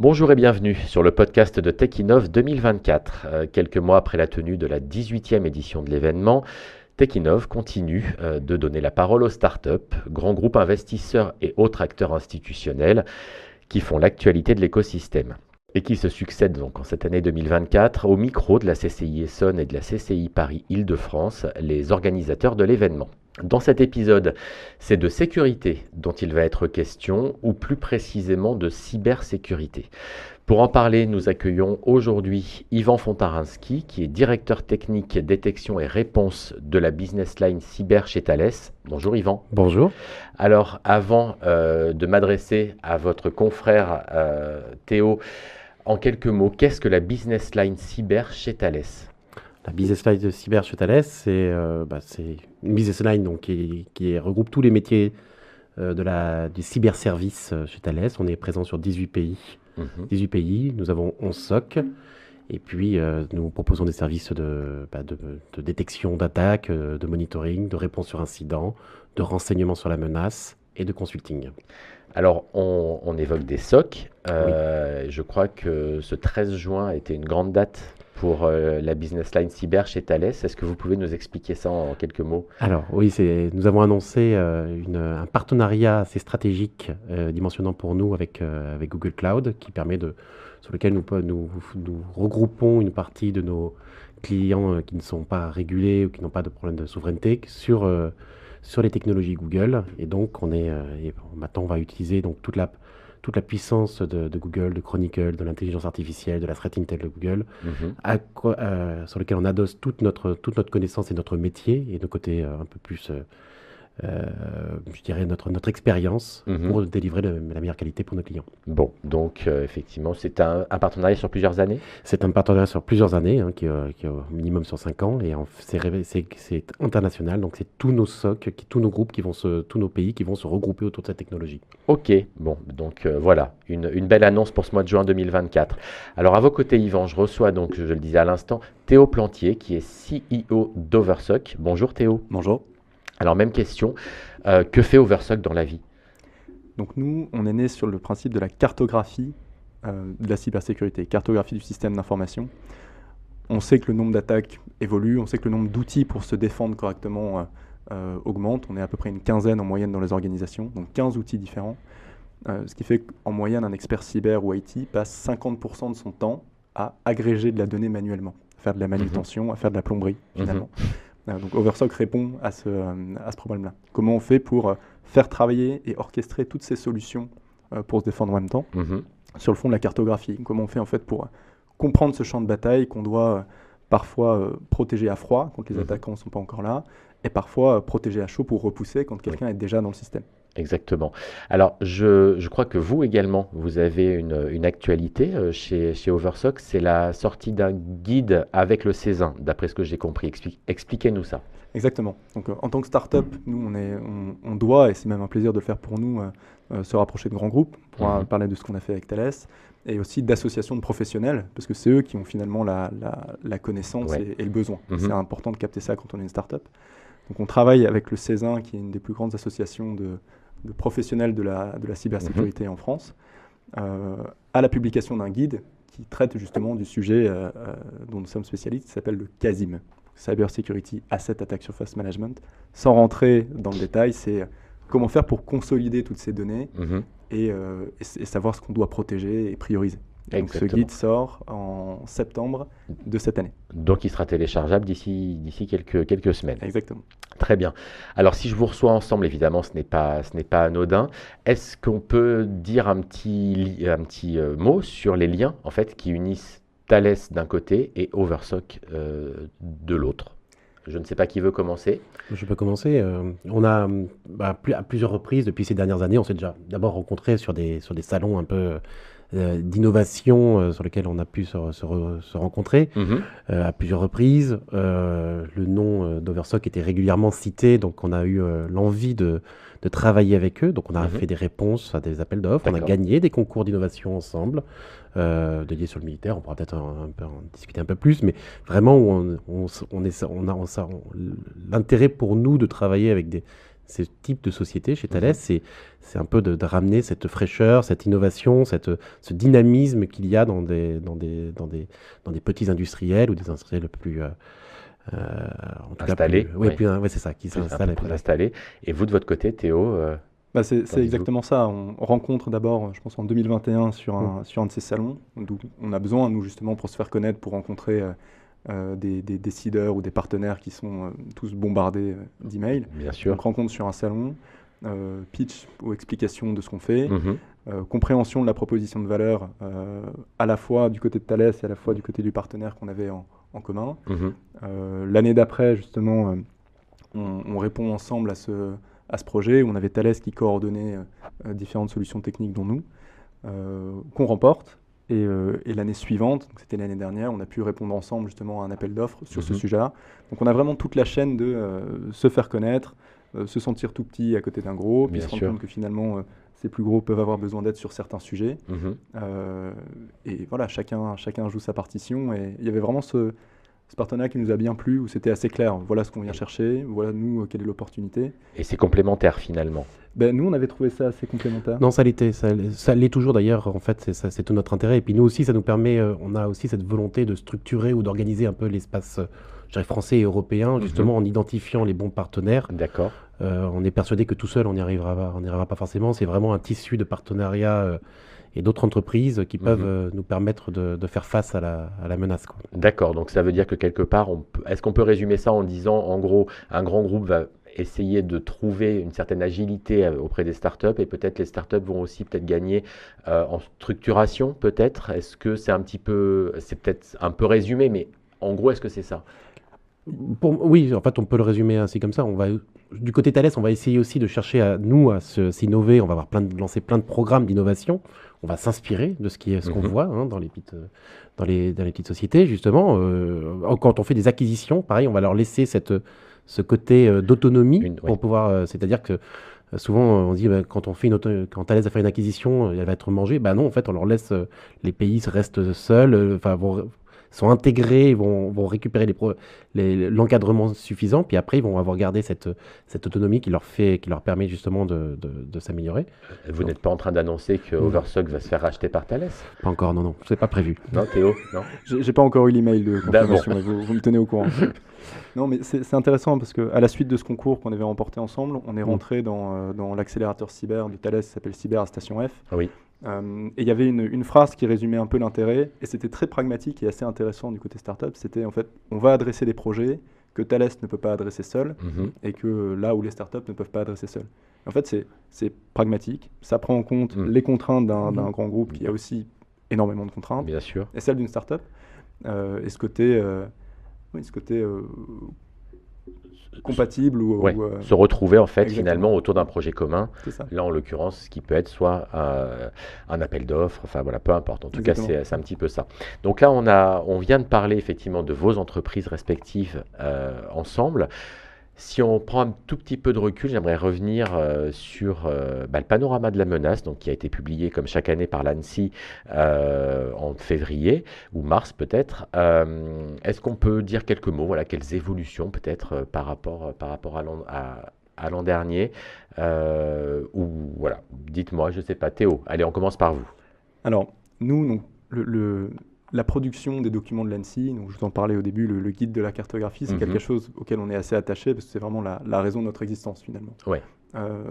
Bonjour et bienvenue sur le podcast de TechInnov 2024. Quelques mois après la tenue de la 18e édition de l'événement, TechInnov continue de donner la parole aux startups, grands groupes investisseurs et autres acteurs institutionnels qui font l'actualité de l'écosystème et qui se succèdent donc en cette année 2024 au micro de la CCI Essonne et de la CCI Paris Île-de-France, les organisateurs de l'événement. Dans cet épisode, c'est de sécurité dont il va être question, ou plus précisément de cybersécurité. Pour en parler, nous accueillons aujourd'hui Yvan Fontarinski, qui est directeur technique détection et réponse de la business line cyber chez Thales. Bonjour Yvan. Bonjour. Alors, avant de m'adresser à votre confrère Théo, en quelques mots, qu'est-ce que la business line cyber chez Thales ? La business line de cyber chez Thales, c'est une business line donc, qui regroupe tous les métiers du cyberservice chez Thales. On est présent sur 18 pays. 18 pays, nous avons 11 SOC. Et puis, nous proposons des services de détection d'attaques, de monitoring, de réponse sur incidents, de renseignement sur la menace et de consulting. Alors, on évoque des SOC. Oui. Je crois que ce 13 juin était une grande date pour la business line cyber chez Thales. Est-ce que vous pouvez nous expliquer ça en quelques mots ? Alors oui, nous avons annoncé un partenariat assez stratégique, dimensionnant pour nous avec Google Cloud, sur lequel nous regroupons une partie de nos clients qui ne sont pas régulés ou qui n'ont pas de problème de souveraineté sur les technologies Google. Et donc maintenant on va utiliser donc toute la puissance de Google, de Chronicle, de l'intelligence artificielle, de la threat intel de Google, sur lequel on adosse toute notre connaissance et notre métier et de côté un peu plus, je dirais, notre expérience pour délivrer la meilleure qualité pour nos clients. Bon, donc effectivement, c'est un partenariat sur plusieurs années ? C'est un partenariat sur plusieurs années, qui est au minimum sur 5 ans, et c'est international, donc c'est tous nos SOC, tous nos groupes, tous nos pays qui vont se regrouper autour de cette technologie. Ok, bon, donc voilà, une belle annonce pour ce mois de juin 2024. Alors à vos côtés, Yvan, je reçois donc, je le disais à l'instant, Théo Plantier, qui est CEO d'Oversoc. Bonjour Théo. Bonjour. Alors même question, que fait Oversoc dans la vie ? Donc nous, on est né sur le principe de la cartographie de la cybersécurité, cartographie du système d'information. On sait que le nombre d'attaques évolue, on sait que le nombre d'outils pour se défendre correctement augmente. On est à peu près une quinzaine en moyenne dans les organisations, donc 15 outils différents. Ce qui fait qu'en moyenne, un expert cyber ou IT passe 50% de son temps à agréger de la donnée manuellement, à faire de la manutention, à faire de la plomberie finalement. Donc Oversoc répond à ce problème-là. Comment on fait pour faire travailler et orchestrer toutes ces solutions pour se défendre en même temps sur le fond de la cartographie. Comment on fait en fait pour comprendre ce champ de bataille qu'on doit parfois protéger à froid quand les attaquants ne sont pas encore là, et parfois protéger à chaud pour repousser quand quelqu'un est déjà dans le système. Exactement. Alors, je crois que vous également, vous avez une actualité chez Oversoc, c'est la sortie d'un guide avec le Césin, d'après ce que j'ai compris. Expliquez-nous ça. Exactement. Donc, en tant que start-up, nous, on doit, et c'est même un plaisir de le faire pour nous, se rapprocher de grands groupes pour parler de ce qu'on a fait avec Thales, et aussi d'associations de professionnels, parce que c'est eux qui ont finalement la connaissance et le besoin. C'est important de capter ça quand on est une start-up. Donc, on travaille avec le Césin, qui est une des plus grandes associations de professionnels de la cybersécurité en France, à la publication d'un guide qui traite justement du sujet dont nous sommes spécialistes, qui s'appelle le CASIM, Cyber Security Asset Attack Surface Management. Sans rentrer dans le détail, c'est comment faire pour consolider toutes ces données et savoir ce qu'on doit protéger et prioriser. Donc ce guide sort en septembre de cette année. Donc il sera téléchargeable d'ici quelques semaines. Exactement. Très bien. Alors si je vous reçois ensemble, évidemment, ce n'est pas anodin. Est-ce qu'on peut dire un petit mot sur les liens en fait qui unissent Thales d'un côté et Oversoc de l'autre ? Je ne sais pas qui veut commencer. Je peux commencer. On a à plusieurs reprises depuis ces dernières années, on s'est déjà d'abord rencontrés sur des salons un peu d'innovation sur lesquels on a pu se rencontrer à plusieurs reprises. Le nom d'Oversoc était régulièrement cité, donc on a eu l'envie de travailler avec eux. Donc on a fait des réponses à des appels d'offres, on a gagné des concours d'innovation ensemble, dédiés sur le militaire. On pourra peut-être en discuter un peu plus, mais vraiment l'intérêt pour nous de travailler avec ces types de sociétés chez Thales, c'est un peu de ramener cette fraîcheur, cette innovation, ce dynamisme qu'il y a dans des petits industriels ou des industriels plus installés. Oui, c'est ça, qui s'installent. Plus installés. Et vous, de votre côté, Théo c'est exactement ça. On rencontre d'abord, je pense en 2021, sur un de ces salons, d'où on a besoin, nous, justement, pour se faire connaître, pour rencontrer des décideurs ou des partenaires qui sont tous bombardés d'emails. Bien sûr. Donc, rencontre sur un salon, pitch ou explication de ce qu'on fait, compréhension de la proposition de valeur, à la fois du côté de Thales et à la fois du côté du partenaire qu'on avait en commun. L'année d'après, justement, on répond ensemble à ce projet où on avait Thales qui coordonnait différentes solutions techniques dont nous, qu'on remporte. Et l'année suivante, c'était l'année dernière, on a pu répondre ensemble justement à un appel d'offres sur ce sujet-là. Donc on a vraiment toute la chaîne de se faire connaître, se sentir tout petit à côté d'un gros, puis se rendre compte que finalement ces plus gros peuvent avoir besoin d'aide sur certains sujets. Et voilà, chacun joue sa partition. Et il y avait vraiment ce partenariat qui nous a bien plu, où c'était assez clair. Voilà ce qu'on vient chercher, voilà nous, quelle est l'opportunité. Et c'est complémentaire finalement. Nous, on avait trouvé ça assez complémentaire. Non, ça l'était. Ça l'est toujours d'ailleurs. En fait, c'est tout notre intérêt. Et puis nous aussi, ça nous permet, on a aussi cette volonté de structurer ou d'organiser un peu l'espace français et européen, justement en identifiant les bons partenaires. D'accord. On est persuadé que tout seul, on n'y arrivera pas forcément. C'est vraiment un tissu de partenariats et d'autres entreprises qui peuvent nous permettre de faire face à la menace. D'accord, donc ça veut dire que quelque part, est-ce qu'on peut résumer ça en disant, en gros, un grand groupe va essayer de trouver une certaine agilité auprès des startups et peut-être les startups vont aussi peut-être gagner en structuration, peut-être. Est-ce que c'est c'est peut-être un peu résumé, mais en gros, est-ce que c'est ça? Oui, en fait, on peut le résumer ainsi comme ça. Du côté Thales, on va essayer aussi de chercher à s'innover. On va lancer plein de programmes d'innovation. On va s'inspirer de ce qu'on voit dans les petites sociétés, justement. Quand on fait des acquisitions, pareil, on va leur laisser ce côté d'autonomie pour pouvoir. C'est-à-dire que souvent, on dit quand Thales va faire une acquisition, elle va être mangée. Non, en fait, on leur laisse. Les pays restent seuls. Sont intégrés, vont récupérer l'encadrement suffisant, puis après ils vont avoir gardé cette autonomie qui leur permet justement de s'améliorer. Vous n'êtes pas en train d'annoncer que Overstock va se faire racheter par Thales? Pas encore, non, c'est pas prévu. Non, Théo, non. J'ai pas encore eu l'email de confirmation, mais vous me tenez au courant. Non, mais c'est intéressant parce qu'à la suite de ce concours qu'on avait remporté ensemble, on est rentré dans l'accélérateur cyber de Thales, qui s'appelle Cyber à Station F. Oui. Et il y avait une phrase qui résumait un peu l'intérêt, et c'était très pragmatique et assez intéressant du côté startup. C'était en fait, on va adresser des projets que Thales ne peut pas adresser seul, et que là où les startups ne peuvent pas adresser seuls. En fait, c'est pragmatique, ça prend en compte les contraintes d'un grand groupe qui a aussi énormément de contraintes, bien sûr, et celles d'une startup, et ce côté compatible ou se retrouver en fait finalement autour d'un projet commun. Ça. Là en l'occurrence, ce qui peut être soit un appel d'offres, enfin voilà, peu importe. En tout cas, c'est un petit peu ça. Donc là, on vient de parler effectivement de vos entreprises respectives ensemble. Si on prend un tout petit peu de recul, j'aimerais revenir sur le panorama de la menace, donc, qui a été publié comme chaque année par l'ANSSI en février ou mars peut-être. Est-ce qu'on peut dire quelques mots, voilà, quelles évolutions peut-être par rapport à l'an dernier ou voilà, dites-moi, je ne sais pas. Théo, allez, on commence par vous. Alors, nous, donc, la production des documents de l'ANSSI, donc je vous en parlais au début, le guide de la cartographie, c'est quelque chose auquel on est assez attaché parce que c'est vraiment la raison de notre existence finalement. Ouais.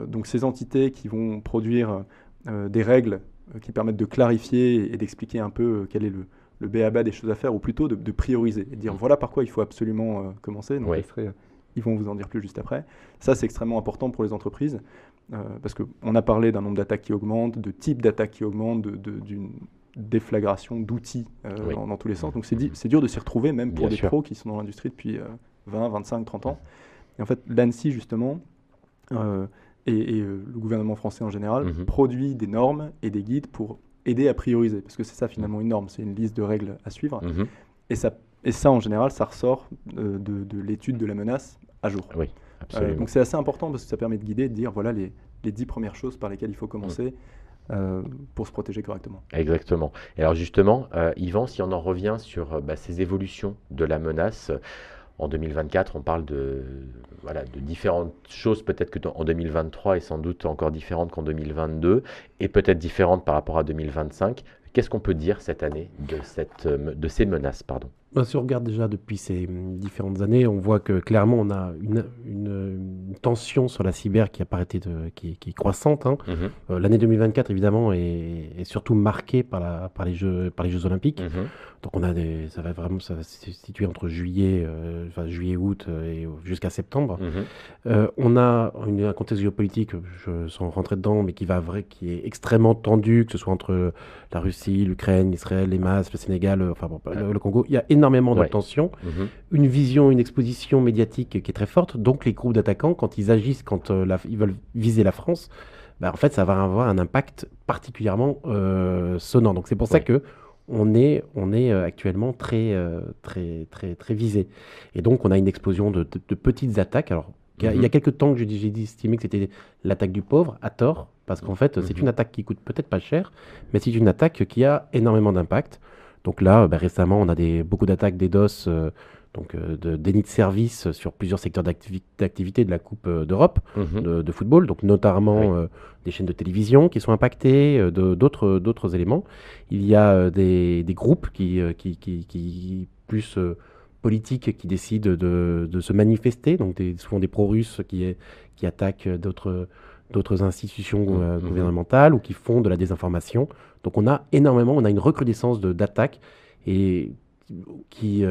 Donc ces entités qui vont produire des règles qui permettent de clarifier et d'expliquer un peu quel est le b.a.-ba des choses à faire, ou plutôt de prioriser et de dire voilà par quoi il faut absolument commencer. Donc ils vont vous en dire plus juste après. Ça, c'est extrêmement important pour les entreprises parce qu'on a parlé d'un nombre d'attaques qui augmente, de types d'attaques qui augmentent, d'une déflagration d'outils dans tous les sens. Donc c'est dur de s'y retrouver, même pour des pros qui sont dans l'industrie depuis 20, 25, 30 ans. Et en fait, l'ANSSI, justement, et le gouvernement français en général, produit des normes et des guides pour aider à prioriser. Parce que c'est ça, finalement, une norme. C'est une liste de règles à suivre. Et ça, en général, ça ressort de l'étude de la menace à jour. Oui, absolument. Donc c'est assez important parce que ça permet de guider, de dire voilà les 10 premières choses par lesquelles il faut commencer. Pour se protéger correctement. Exactement. Et alors justement, Yvan, si on en revient sur ces évolutions de la menace, En 2024, on parle de différentes choses, peut-être qu'en 2023 est sans doute encore différente qu'en 2022 et peut-être différente par rapport à 2025. Qu'est-ce qu'on peut dire cette année de ces menaces, pardon? Si on regarde déjà depuis ces différentes années, on voit que clairement on a une tension sur la cyber qui qui est croissante, hein. L'année 2024 évidemment est surtout marquée par les Jeux Olympiques. Donc ça va se situer entre juillet, août et jusqu'à septembre. On a un contexte géopolitique, sans rentrer dedans, mais qui est extrêmement tendu, que ce soit entre la Russie, l'Ukraine, Israël, les Mas, le Sénégal, le Congo. Il y a énormément de tensions, une vision, une exposition médiatique qui est très forte. Donc les groupes d'attaquants, quand ils agissent, ils veulent viser la France, en fait, ça va avoir un impact particulièrement sonnant. Donc c'est pour ça que on est actuellement très visé. Et donc on a une explosion de petites attaques. Alors il y a quelques temps que j'ai estimé que c'était l'attaque du pauvre, à tort, parce qu'en fait c'est une attaque qui coûte peut-être pas cher, mais c'est une attaque qui a énormément d'impact. Donc là, récemment, on a beaucoup d'attaques DDoS, de déni de service sur plusieurs secteurs d'activité de la Coupe d'Europe de football, donc notamment des chaînes de télévision qui sont impactées, d'autres éléments. Il y a des groupes qui plus politiques qui décident de se manifester, donc souvent des pro-russes qui attaquent d'autres institutions gouvernementales ou qui font de la désinformation. Donc on a une recrudescence d'attaques et qui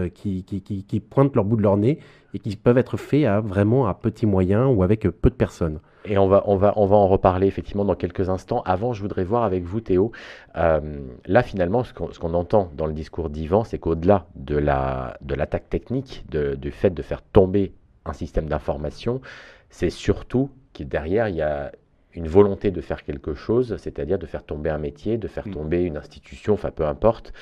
pointent leur bout de leur nez et qui peuvent être faits vraiment à petits moyens ou avec peu de personnes. Et on va en reparler effectivement dans quelques instants. Avant, je voudrais voir avec vous, Théo, là finalement, ce qu'on entend dans le discours d'Yvan, c'est qu'au-delà de l'attaque technique, du fait de faire tomber un système d'information, c'est surtout que derrière, il y a une volonté de faire quelque chose, c'est-à-dire de faire tomber un métier, de faire tomber une institution, enfin peu importe.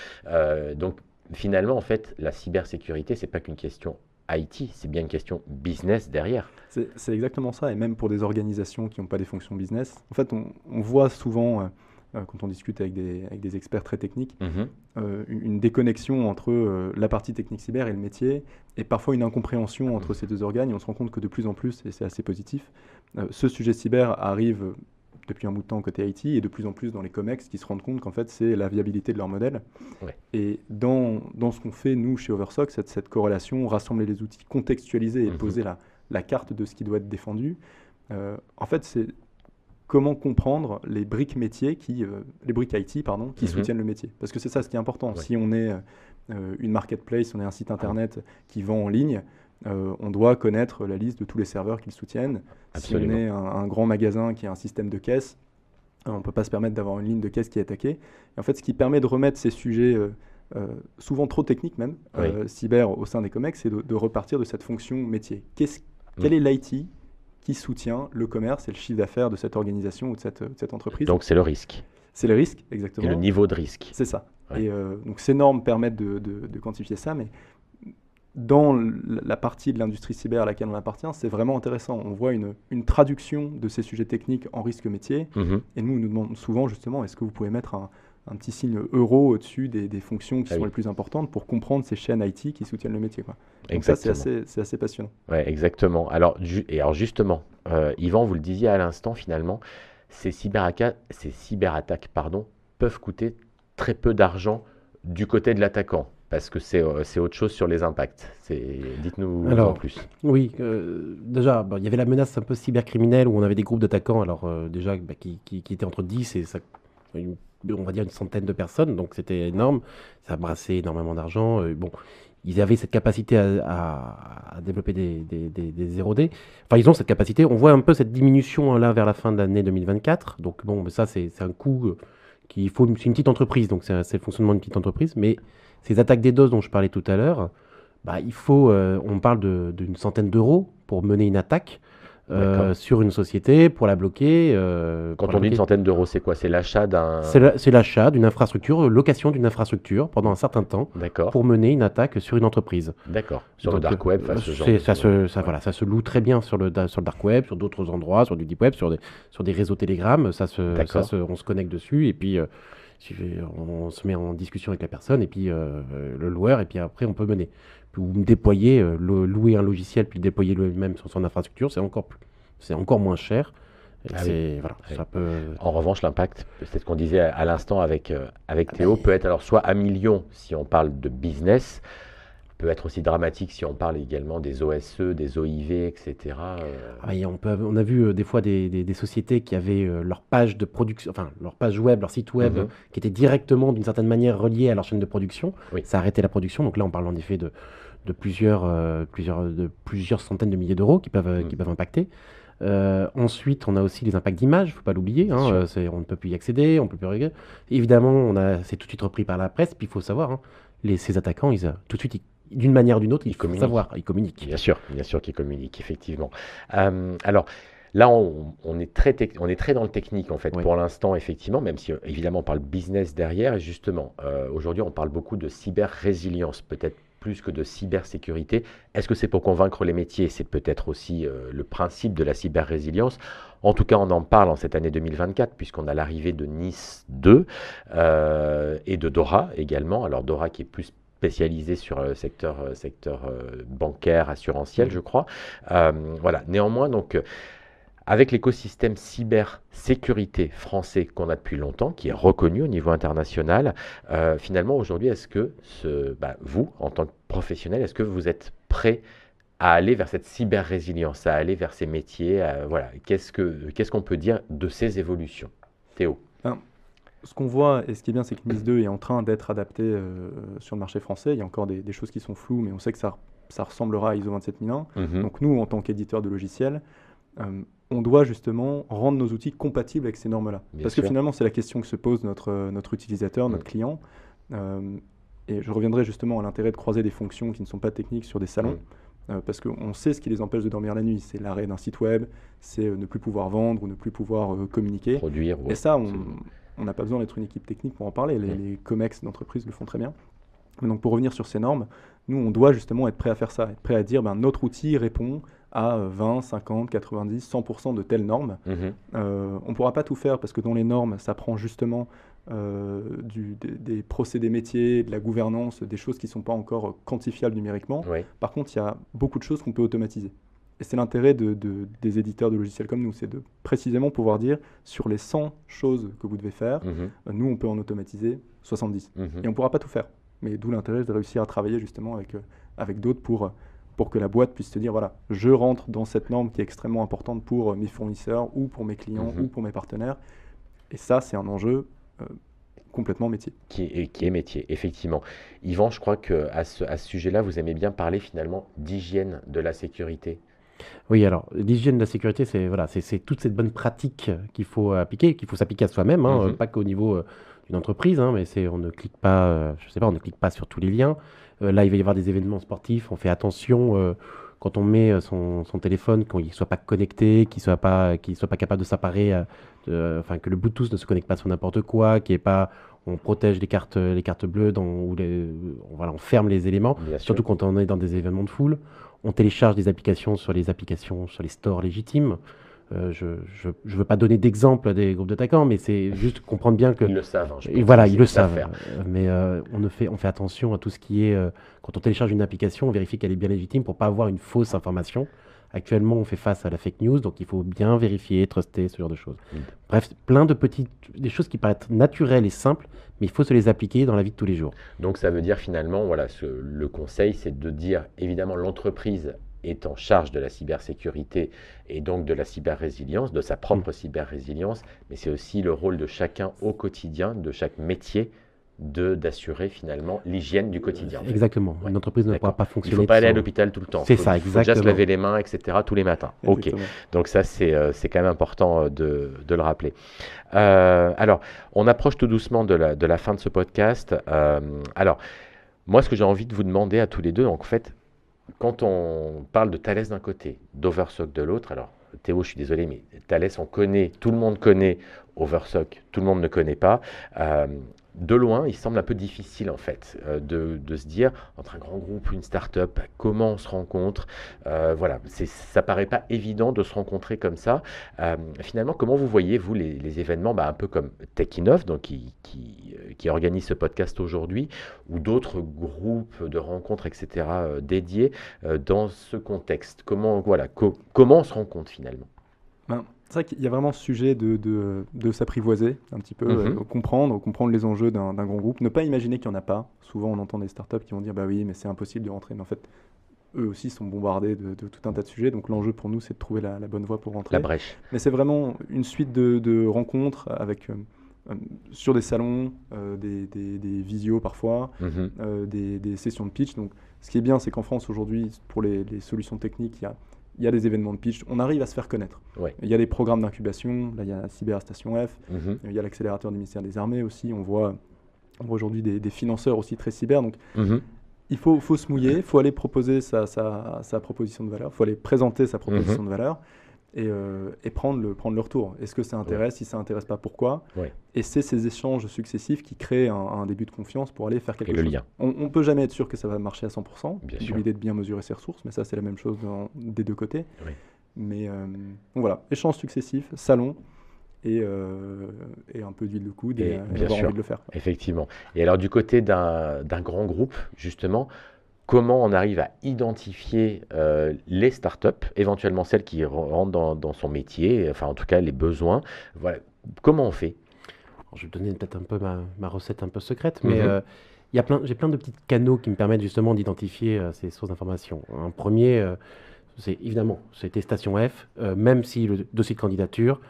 Donc finalement, en fait, la cybersécurité, c'est pas qu'une question IT, c'est bien une question business derrière. C'est exactement ça, et même pour des organisations qui n'ont pas des fonctions business. En fait, on voit souvent, quand on discute avec des experts très techniques, une déconnexion entre la partie technique cyber et le métier, et parfois une incompréhension entre ces deux organes, et on se rend compte que de plus en plus, et c'est assez positif, ce sujet cyber arrive depuis un bout de temps côté IT, et de plus en plus dans les COMEX qui se rendent compte qu'en fait c'est la viabilité de leur modèle. Et dans ce qu'on fait nous chez Oversock, cette corrélation, rassembler les outils, contextualiser et poser la carte de ce qui doit être défendu, en fait c'est comment comprendre les briques métiers les briques IT qui soutiennent le métier. Parce que c'est ça ce qui est important. Si on est une marketplace, on est un site internet qui vend en ligne, on doit connaître la liste de tous les serveurs qu'ils soutiennent. Absolument. Si on est un grand magasin qui a un système de caisse, on ne peut pas se permettre d'avoir une ligne de caisse qui est attaquée. Et en fait, ce qui permet de remettre ces sujets, souvent trop techniques même, cyber au sein des COMEX, c'est de repartir de cette fonction métier. Quel est l'IT qui soutient le commerce et le chiffre d'affaires de cette organisation ou de cette entreprise? Donc c'est le risque. C'est le risque, exactement. Et le niveau de risque. C'est ça. Et donc ces normes permettent de quantifier ça, mais dans la partie de l'industrie cyber à laquelle on appartient, c'est vraiment intéressant. On voit une traduction de ces sujets techniques en risque métier. Et nous demandons souvent justement, est-ce que vous pouvez mettre un petit signe euro au-dessus des fonctions qui sont les plus importantes pour comprendre ces chaînes IT qui soutiennent le métier, quoi. Donc ça, c'est assez passionnant. Oui, exactement. Alors justement, Yvan, vous le disiez à l'instant, finalement, ces cyberattaques peuvent coûter très peu d'argent du côté de l'attaquant. Parce que c'est autre chose sur les impacts. Dites-nous en plus. Oui, déjà, il y avait la menace un peu cybercriminelle où on avait des groupes d'attaquants qui étaient entre 10 et on va dire une centaine de personnes, donc c'était énorme. Ça brassait énormément d'argent. Ils avaient cette capacité à développer des 0D. Enfin, ils ont cette capacité. On voit un peu cette diminution là vers la fin de l'année 2024. Donc ça c'est un coût c'est une petite entreprise, donc c'est le fonctionnement d'une petite entreprise, mais ces attaques DDoS dont je parlais tout à l'heure, on parle d'une centaine d'euros pour mener une attaque sur une société, pour la bloquer. Quand on dit une centaine d'euros, c'est quoi? C'est l'achat d'un... C'est l'achat d'une infrastructure, location d'une infrastructure pendant un certain temps pour mener une attaque sur une entreprise. D'accord. Sur le dark web, ça se loue très bien sur le dark web, sur d'autres endroits, sur du deep web, sur des réseaux Telegram. On se connecte dessus et puis... on se met en discussion avec la personne et puis le loueur, et puis après on peut mener. ou déployer, louer un logiciel puis le déployer lui-même sur son infrastructure, c'est encore moins cher. Ah oui. Voilà, Oui. ça peut... En revanche, l'impact, c'est ce qu'on disait à l'instant avec Théo, peut être alors soit à millions si on parle de business, peut être aussi dramatique si on parle également des OSE, des OIV, etc. On a vu des fois des sociétés qui avaient leur page de production, enfin leur page web, leur site web, qui était directement d'une certaine manière relié à leur chaîne de production. Oui. Ça a arrêté la production. Donc là, on parle en effet de plusieurs centaines de milliers d'euros qui peuvent impacter. Ensuite, on a aussi les impacts d'image, il ne faut pas l'oublier. On ne peut plus y accéder, on peut plus regarder. Évidemment, c'est tout de suite repris par la presse. Puis il faut savoir, ces attaquants, tout de suite, d'une manière ou d'une autre, il faut savoir, ils communiquent. Bien sûr qu'ils communiquent, effectivement. Alors, là, on est très dans le technique, en fait, pour l'instant, effectivement, même si, évidemment, on parle business derrière. Et justement, aujourd'hui, on parle beaucoup de cyber-résilience, peut-être plus que de cybersécurité. Est-ce que c'est pour convaincre les métiers? C'est peut-être aussi le principe de la cyber-résilience. En tout cas, on en parle en cette année 2024, puisqu'on a l'arrivée de NIS 2 et de DORA également. Alors, DORA qui est plus spécialisé sur le secteur bancaire, assurantiel, je crois. Voilà. Néanmoins, donc, avec l'écosystème cybersécurité français qu'on a depuis longtemps, qui est reconnu au niveau international, finalement, aujourd'hui, est-ce que vous, en tant que professionnel, est-ce que vous êtes prêt à aller vers cette cyber-résilience, à aller vers ces métiers voilà. Qu'est-ce qu'on peut dire de ces évolutions? Théo? Ce qu'on voit, et ce qui est bien, c'est que NIS 2 est en train d'être adapté sur le marché français. Il y a encore des choses qui sont floues, mais on sait que ça ressemblera à ISO 27001. Donc nous, en tant qu'éditeur de logiciels, on doit justement rendre nos outils compatibles avec ces normes-là. Parce que finalement, c'est la question que se pose notre utilisateur, notre client. Et je reviendrai justement à l'intérêt de croiser des fonctions qui ne sont pas techniques sur des salons. Parce qu'on sait ce qui les empêche de dormir la nuit. C'est l'arrêt d'un site web, c'est ne plus pouvoir vendre ou ne plus pouvoir communiquer. Produire. Et ça, on n'a pas besoin d'être une équipe technique pour en parler. Les COMEX d'entreprise le font très bien. Mais donc pour revenir sur ces normes, nous, on doit justement être prêt à faire ça, être prêt à dire notre outil répond à 20, 50, 90, 100% de telles normes. On ne pourra pas tout faire parce que dans les normes, ça prend justement des procédés métiers, de la gouvernance, des choses qui ne sont pas encore quantifiables numériquement. Par contre, il y a beaucoup de choses qu'on peut automatiser. Et c'est l'intérêt des éditeurs de logiciels comme nous, c'est de précisément pouvoir dire sur les 100 choses que vous devez faire, nous, on peut en automatiser 70. Et on ne pourra pas tout faire. Mais d'où l'intérêt de réussir à travailler justement avec d'autres pour que la boîte puisse se dire, voilà, je rentre dans cette norme qui est extrêmement importante pour mes fournisseurs ou pour mes clients ou pour mes partenaires. Et ça, c'est un enjeu complètement métier. Qui est métier, effectivement. Yvan, je crois qu'à ce sujet-là, vous aimez bien parler finalement d'hygiène de la sécurité. Oui, alors l'hygiène de la sécurité, c'est toute cette bonne pratique qu'il faut appliquer, qu'il faut s'appliquer à soi-même, pas qu'au niveau d'une entreprise, mais on ne clique pas, on ne clique pas sur tous les liens. Là, il va y avoir des événements sportifs, on fait attention quand on met son téléphone, qu'il ne soit pas connecté, qu'il soit pas capable de s'apparaître, que le Bluetooth ne se connecte pas sur n'importe quoi, on protège les cartes bleues, on ferme les éléments, surtout quand on est dans des événements de foule. On télécharge des applications sur les stores légitimes. Je ne veux pas donner d'exemple des groupes d'attaquants, mais c'est juste comprendre bien que... Ils le savent. Ils le savent. Mais on fait attention à tout ce qui est... quand on télécharge une application, on vérifie qu'elle est bien légitime pour ne pas avoir une fausse information. Actuellement, on fait face à la fake news, donc il faut bien vérifier, truster, ce genre de choses. Bref, plein de des choses qui paraissent naturelles et simples, mais il faut se les appliquer dans la vie de tous les jours. Donc ça veut dire finalement, voilà, le conseil, c'est de dire, évidemment, l'entreprise est en charge de la cybersécurité et donc de la cyber-résilience, de sa propre cyber-résilience, mais c'est aussi le rôle de chacun au quotidien, de chaque métier, d'assurer finalement l'hygiène du quotidien. Exactement. Une entreprise ne pourra pas fonctionner. Il ne faut pas aller à l'hôpital tout le temps. C'est ça, exactement. Il faut déjà se laver les mains, etc. tous les matins. Exactement. Ok. Donc ça, c'est quand même important de le rappeler. Alors, on approche tout doucement de la fin de ce podcast. Alors, moi, ce que j'ai envie de vous demander à tous les deux, donc en fait, quand on parle de Thales d'un côté, d'Oversock de l'autre, alors Théo, je suis désolé, mais Thales, tout le monde connaît, Oversock, tout le monde ne connaît pas. de loin, il semble un peu difficile en fait de se dire entre un grand groupe, une start-up, comment on se rencontre. Voilà, ça paraît pas évident de se rencontrer comme ça. Finalement, comment vous voyez, vous, les événements, un peu comme TechInnov, donc qui organise ce podcast aujourd'hui, ou d'autres groupes de rencontres, etc., dédiés dans ce contexte? Comment on se rencontre finalement? C'est vrai qu'il y a vraiment ce sujet de s'apprivoiser un petit peu, comprendre les enjeux d'un grand groupe, ne pas imaginer qu'il n'y en a pas. Souvent, on entend des startups qui vont dire bah oui, mais c'est impossible de rentrer. Mais en fait, eux aussi sont bombardés de tout un tas de sujets. Donc l'enjeu pour nous, c'est de trouver la bonne voie pour rentrer. La brèche. Mais c'est vraiment une suite de rencontres avec, sur des salons, des visios parfois, des sessions de pitch. Donc ce qui est bien, c'est qu'en France aujourd'hui, pour les solutions techniques, il y a des événements de pitch, on arrive à se faire connaître. Ouais. Il y a des programmes d'incubation, là il y a Cyber Station F, il y a l'accélérateur du ministère des Armées aussi, on voit aujourd'hui des financeurs aussi très cyber, donc il faut se mouiller, il faut aller proposer sa proposition de valeur, il faut aller présenter sa proposition de valeur et prendre le retour. Est-ce que ça intéresse? Si ça n'intéresse pas, pourquoi? Et c'est ces échanges successifs qui créent un début de confiance pour aller faire quelque chose. Le lien. On ne peut jamais être sûr que ça va marcher à 100%. Bien C'est sûr. l'idée de bien mesurer ses ressources, mais ça c'est la même chose des deux côtés. Oui. Mais donc voilà, échanges successifs, salon et un peu d'huile de coude et bien avoir sûr. envie de le faire. Effectivement. Et alors du côté d'un grand groupe, justement, comment on arrive à identifier les startups, éventuellement celles qui rentrent dans son métier, enfin en tout cas les besoins. Voilà. Comment on fait? Alors, je vais donner peut-être un peu ma recette un peu secrète, mais j'ai plein de petits canaux qui me permettent justement d'identifier ces sources d'informations. Un premier, c'était Station F, même si le dossier de candidature,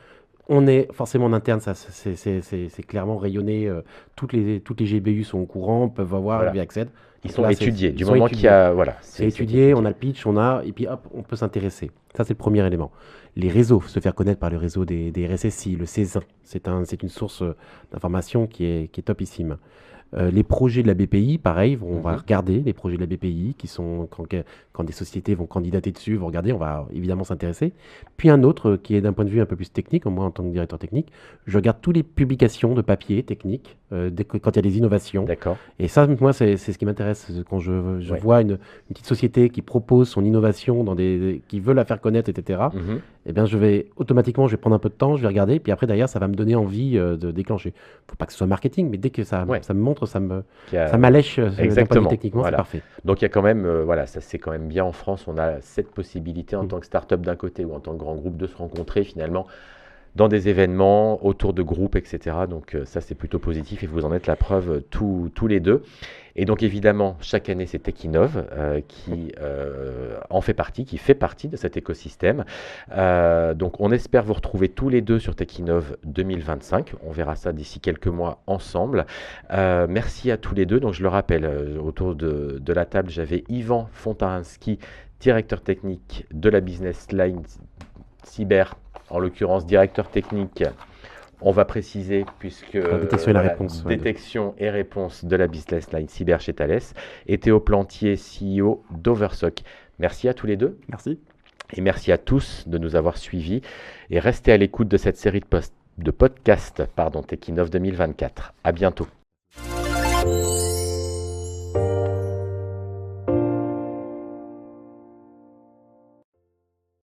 on est forcément en interne, ça c'est clairement rayonné, toutes les GBU sont au courant, peuvent avoir, y accèdent. Ils sont étudiés, du moment qu'il y a... Voilà, c'est étudié, on a le pitch, et puis hop, on peut s'intéresser. Ça, c'est le premier élément. Les réseaux, se faire connaître par le réseau des RSSI, le CESIN, c'est une source d'information qui est topissime. Les projets de la BPI, pareil, on va regarder les projets de la BPI qui sont, quand des sociétés vont candidater dessus, vont regarder, on va évidemment s'intéresser. Puis un autre qui est d'un point de vue un peu plus technique, moi en tant que directeur technique, je regarde toutes les publications de papier technique quand il y a des innovations. D'accord. Et ça, moi, c'est ce qui m'intéresse quand je vois une petite société qui propose son innovation, qui veut la faire connaître, etc. Eh bien, je vais prendre un peu de temps, je vais regarder, puis après, derrière, ça va me donner envie de déclencher. Il ne faut pas que ce soit marketing, mais dès que ça me montre, ça m'allèche d'un point de vue techniquement, c'est parfait. Donc, il y a quand même, ça c'est quand même bien en France, on a cette possibilité en tant que start-up d'un côté ou en tant que grand groupe de se rencontrer finalement dans des événements, autour de groupes, etc. Donc ça, c'est plutôt positif et vous en êtes la preuve tous les deux. Et donc évidemment, chaque année, c'est TechInnov qui en fait partie, qui fait partie de cet écosystème. Donc on espère vous retrouver tous les deux sur TechInnov 2025. On verra ça d'ici quelques mois ensemble. Merci à tous les deux. Donc je le rappelle, autour de la table, j'avais Yvan Fontarinski, directeur technique de la business line cyber, en l'occurrence directeur technique, on va préciser, puisque détection et réponse de la business line cyber chez Thales, et Théo Plantier, CEO d'Oversock. Merci à tous les deux. Merci. Et merci à tous de nous avoir suivis et restez à l'écoute de cette série de podcasts TechInnov 2024. À bientôt.